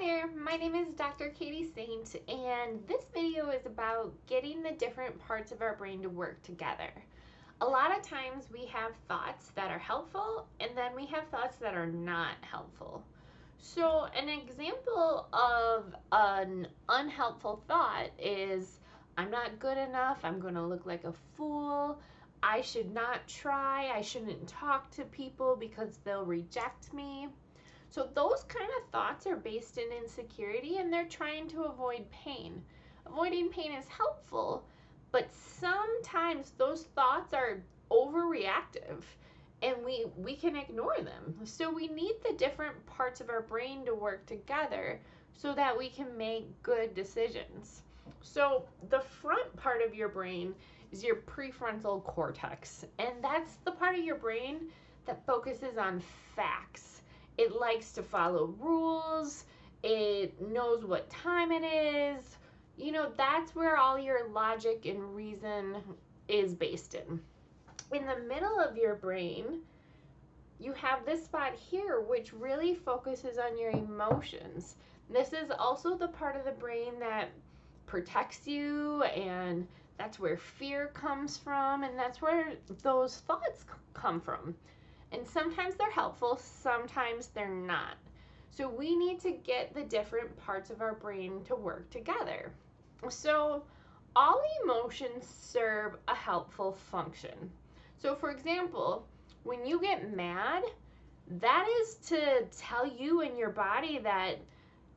there, my name is Dr. Katie Saint, and this video is about getting the different parts of our brain to work together. A lot of times we have thoughts that are helpful, and then we have thoughts that are not helpful. So an example of an unhelpful thought is, I'm not good enough, I'm going to look like a fool, I should not try, I shouldn't talk to people because they'll reject me. So those kind of thoughts are based in insecurity, and they're trying to avoid pain. Avoiding pain is helpful, but sometimes those thoughts are overreactive and we can ignore them. So we need the different parts of our brain to work together so that we can make good decisions. So the front part of your brain is your prefrontal cortex, and that's the part of your brain that focuses on facts. It likes to follow rules. It knows what time it is. You know, that's where all your logic and reason is based in. In the middle of your brain, you have this spot here, which really focuses on your emotions. This is also the part of the brain that protects you, and that's where fear comes from, and that's where those thoughts come from. And sometimes they're helpful, sometimes they're not. So we need to get the different parts of our brain to work together. So all emotions serve a helpful function. So for example, when you get mad, that is to tell you and your body that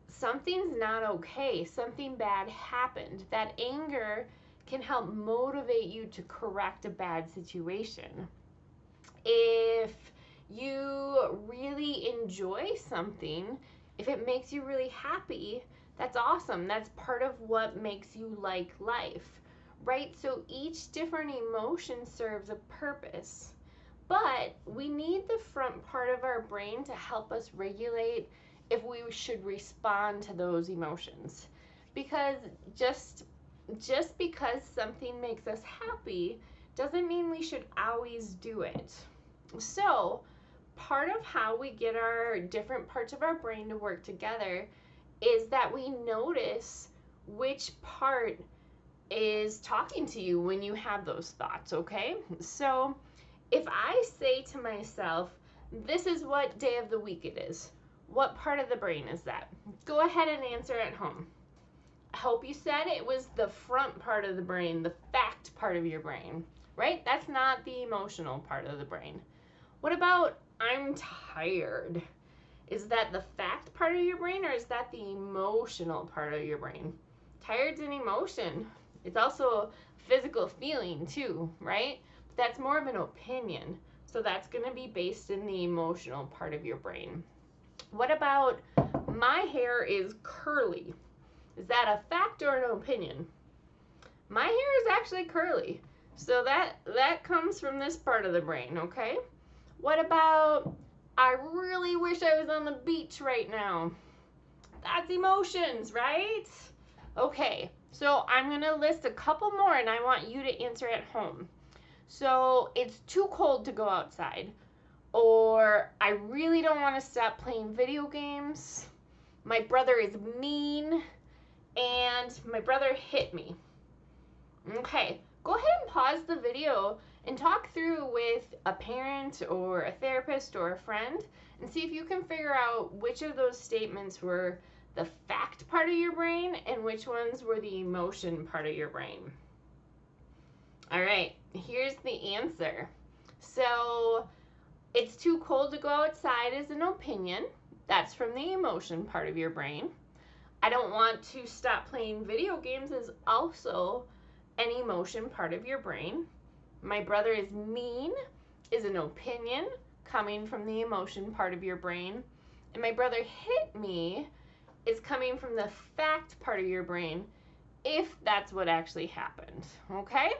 something's not okay, something bad happened. That anger can help motivate you to correct a bad situation. If you really enjoy something, if it makes you really happy, that's awesome. That's part of what makes you like life, right? So each different emotion serves a purpose, but we need the front part of our brain to help us regulate if we should respond to those emotions. Because just because something makes us happy doesn't mean we should always do it. So part of how we get our different parts of our brain to work together is that we notice which part is talking to you when you have those thoughts, okay? So if I say to myself, this is what day of the week it is, what part of the brain is that? Go ahead and answer at home. I hope you said it was the front part of the brain, the fact part of your brain, right? That's not the emotional part of the brain. What about I'm tired? Is that the fact part of your brain, or is that the emotional part of your brain? Tired's an emotion. It's also a physical feeling too, right? But that's more of an opinion. So that's going to be based in the emotional part of your brain. What about my hair is curly? Is that a fact or an opinion? My hair is actually curly. So that comes from this part of the brain, okay? What about I really wish I was on the beach right now? That's emotions, right? Okay, so I'm going to list a couple more, and I want you to answer at home. So it's too cold to go outside, or I really don't want to stop playing video games, my brother is mean, and my brother hit me. Okay, go ahead and pause the video and talk through with a parent or a therapist or a friend and see if you can figure out which of those statements were the fact part of your brain and which ones were the emotion part of your brain. All right, here's the answer. So it's too cold to go outside is an opinion. That's from the emotion part of your brain. I don't want to stop playing video games is also an emotion part of your brain. My brother is mean is an opinion coming from the emotion part of your brain. And my brother hit me is coming from the fact part of your brain, if that's what actually happened, okay?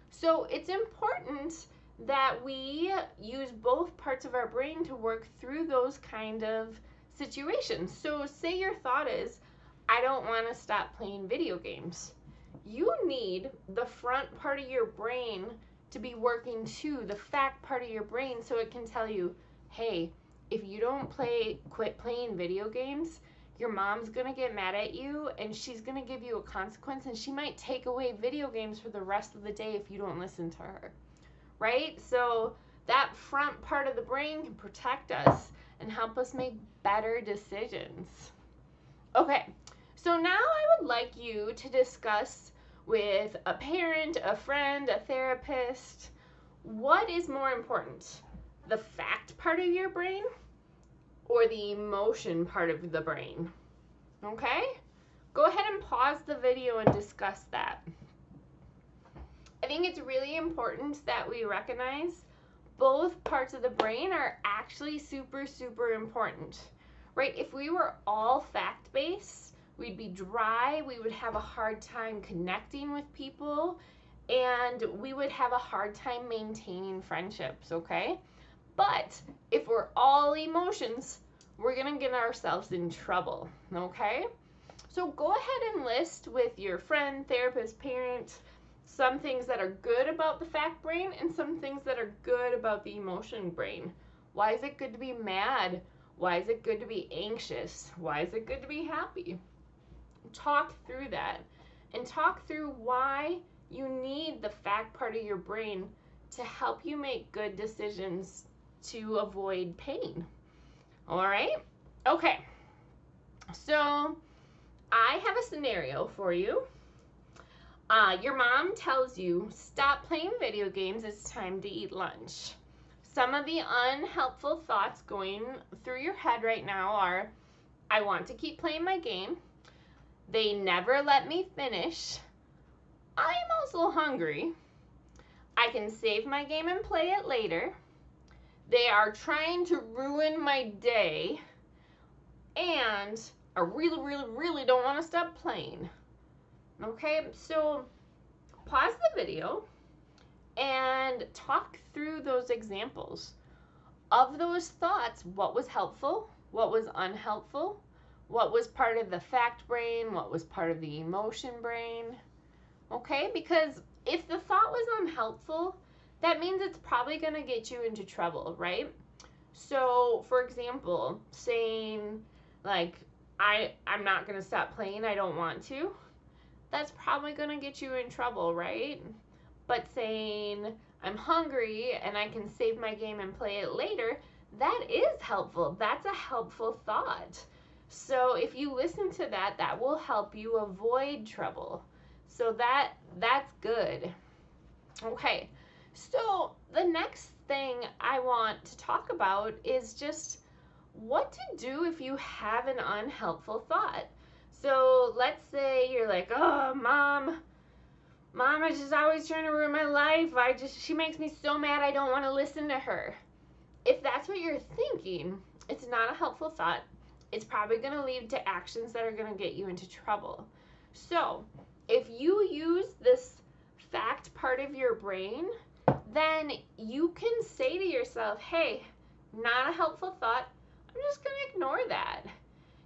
So it's important that we use both parts of our brain to work through those kind of situations. So say your thought is, I don't want to stop playing video games. You need the front part of your brain to be working too, the fact part of your brain, so it can tell you, hey, if you don't quit playing video games, Your mom's gonna get mad at you and she's gonna give you a consequence, and she might take away video games for the rest of the day if you don't listen to her, right? So that front part of the brain can protect us and help us make better decisions. Okay, so now I would like you to discuss with a parent, a friend, a therapist, what is more important, the fact part of your brain or the emotion part of the brain? Okay? Go ahead and pause the video and discuss that. I think it's really important that we recognize both parts of the brain are actually super, super important, right? If we were all fact-based, we'd be dry, we would have a hard time connecting with people, and we would have a hard time maintaining friendships, okay? But if we're all emotions, we're gonna get ourselves in trouble, okay? So go ahead and list with your friend, therapist, parent, some things that are good about the fact brain and some things that are good about the emotion brain. Why is it good to be mad? Why is it good to be anxious? Why is it good to be happy? Talk through that and talk through why you need the fact part of your brain to help you make good decisions to avoid pain. All right? Okay. So I have a scenario for you. Your mom tells you, stop playing video games, it's time to eat lunch. Some of the unhelpful thoughts going through your head right now are, I want to keep playing my game. They never let me finish. I'm also hungry. I can save my game and play it later. They are trying to ruin my day. And I really, really, really don't want to stop playing. Okay, so pause the video and talk through those examples. Of those thoughts, what was helpful? What was unhelpful? What was part of the fact brain? What was part of the emotion brain? Okay, because if the thought was unhelpful, that means it's probably going to get you into trouble, right? So, for example, saying like, I'm not going to stop playing, I don't want to, that's probably going to get you in trouble, right? But saying, I'm hungry and I can save my game and play it later, that is helpful. That's a helpful thought. So if you listen to that, that will help you avoid trouble. So that's good. Okay, so the next thing I want to talk about is just what to do if you have an unhelpful thought. So let's say you're like, oh, mom is just always trying to ruin my life. She makes me so mad I don't want to listen to her. If that's what you're thinking, it's not a helpful thought. It's probably going to lead to actions that are going to get you into trouble. So if you use this fact part of your brain, then you can say to yourself, hey, not a helpful thought. I'm just going to ignore that.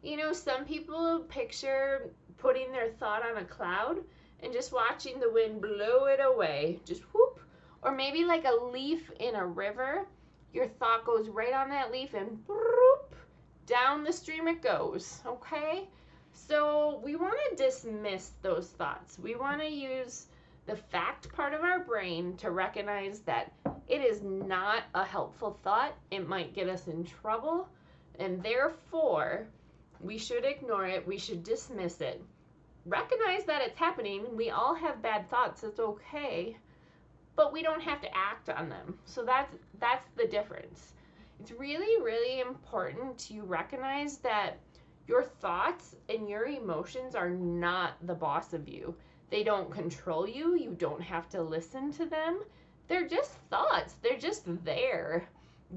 You know, some people picture putting their thought on a cloud and just watching the wind blow it away. Just whoop. Or maybe like a leaf in a river. Your thought goes right on that leaf and whoop, down the stream it goes. Okay? So we want to dismiss those thoughts. We want to use the fact part of our brain to recognize that it is not a helpful thought. It might get us in trouble. And therefore, we should ignore it. We should dismiss it. Recognize that it's happening. We all have bad thoughts. It's okay. But we don't have to act on them. So that's the difference. It's really, really important to recognize that your thoughts and your emotions are not the boss of you. They don't control you. You don't have to listen to them. They're just thoughts. They're just there.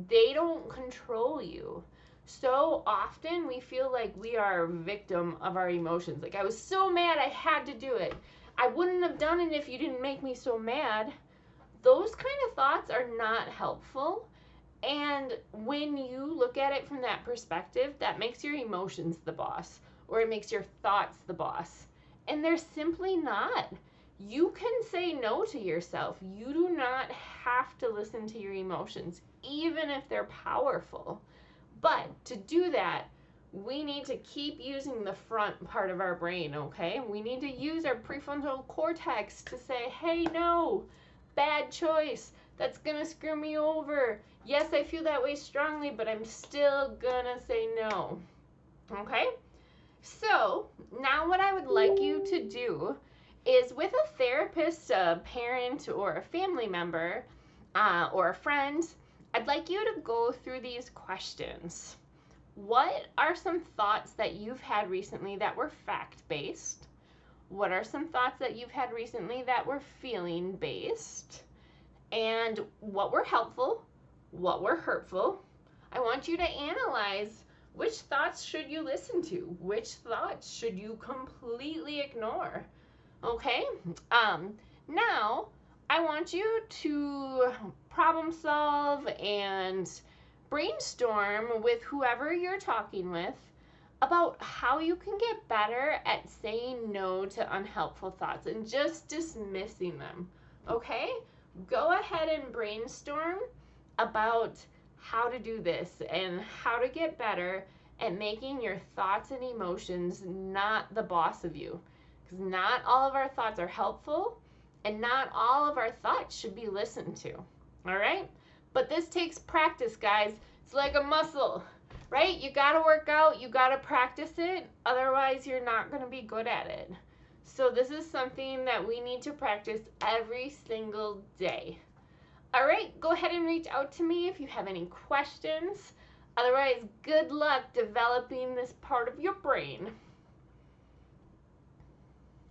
They don't control you. So often we feel like we are a victim of our emotions. Like, I was so mad I had to do it. I wouldn't have done it if you didn't make me so mad. Those kind of thoughts are not helpful. And when you look at it from that perspective, that makes your emotions the boss, or it makes your thoughts the boss. And they're simply not. You can say no to yourself. You do not have to listen to your emotions, even if they're powerful. But to do that, we need to keep using the front part of our brain, okay? We need to use our prefrontal cortex to say, hey, no, bad choice. That's gonna screw me over. Yes, I feel that way strongly, but I'm still gonna say no, okay? So now what I would like you to do is, with a therapist, a parent, or a family member, or a friend, I'd like you to go through these questions. What are some thoughts that you've had recently that were fact-based? What are some thoughts that you've had recently that were feeling-based? And what were helpful? What were hurtful? I want you to analyze which thoughts should you listen to? Which thoughts should you completely ignore? Okay? Now, I want you to problem solve and brainstorm with whoever you're talking with about how you can get better at saying no to unhelpful thoughts and just dismissing them. Okay? Go ahead and brainstorm about how to do this and how to get better at making your thoughts and emotions not the boss of you. Because not all of our thoughts are helpful, and not all of our thoughts should be listened to. All right? But this takes practice, guys. It's like a muscle, right? You got to work out, you got to practice it, otherwise you're not going to be good at it. So this is something that we need to practice every single day. All right, go ahead and reach out to me if you have any questions. Otherwise, good luck developing this part of your brain.